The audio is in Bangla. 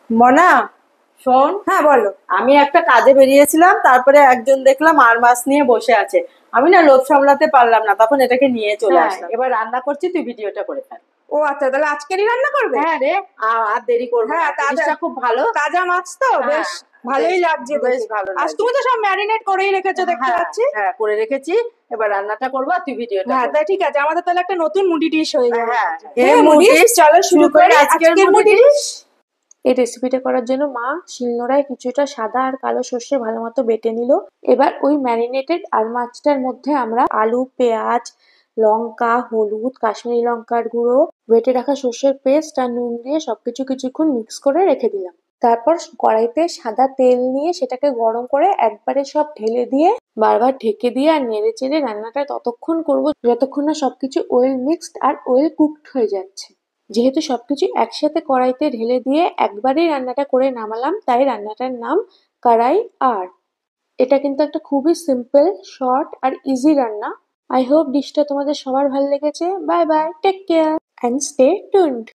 মনা, শোন। হ্যাঁ বলো। আমি একটা কাজে বেরিয়েছিলাম, তারপরে একজন দেখলাম আর মাছ নিয়ে বসে আছে। আমি না লোভ সামলাতে পারলাম না, তখন এটাকে নিয়ে চলে আসলাম। এবার রান্না করছি, তুই ভিডিওটা করে ফেল। ও আচ্ছা, তাহলে আজকেরই রান্না করবে? হ্যাঁ রে, আর দেরি করবো না, হ্যাঁ, জিনিসটা খুব ভালো। তাজা মাছ তো বেশ হ্যাঁ, ভালোই বেশ লাগছে বেশ দেখে। ভালো আর লাগছে। তুমি তো সব ম্যারিনেট করেই রেখেছো দেখতে হ্যাঁ পাচ্ছি। হ্যাঁ, করে রেখেছি। এবার রান্নাটা করবো আর তুই ভিডিওটা হ্যাঁ, কর। তাই ঠিক আছে, আমাদের তাহলে একটা নতুন মুডি ডিশ হয়ে যাবে। হ্যাঁ, হ্যাঁ, মুডি মুডিস, চলো শুরু করি আজকের আজকের মুডি মুডি ডিশ। ডিশ। এই রেসিপিটা করার জন্য মা শিলনোড়ায় কিছুটা সাদা আর কালো সর্ষে ভালো মতো বেটে নিল। এবার ওই ম্যারিনেটেড আর মাছটার মধ্যে আমরা আলু, পেঁয়াজ, লঙ্কা, হলুদ, কাশ্মীরি লঙ্কার গুঁড়ো, বেটে রাখা সর্ষের পেস্ট আর নুন দিয়ে সবকিছু কিছুক্ষণ মিক্স করে রেখে দিলাম। তারপর কড়াইতে সাদা তেল নিয়ে সেটাকে গরম করে একবারে সব ঢেলে দিয়ে বারবার ঢেকে দিয়ে আর নেড়ে চেড়ে রান্নাটা ততক্ষণ করবো যতক্ষণ না সবকিছু well mixed are well cooked হয়ে যাচ্ছে। যেহেতু সবকিছু একসাথে কড়াইতে ঢেলে দিয়ে একবারেই রান্নাটা করে নামালাম, তাই রান্নাটার নাম কড়াই আর। এটা কিন্তু একটা খুবই সিম্পল, শর্ট আর ইজি রান্না। আই হোপ ডিশটা তোমাদের সবার ভালো লেগেছে। Bye bye, take care and stay tuned.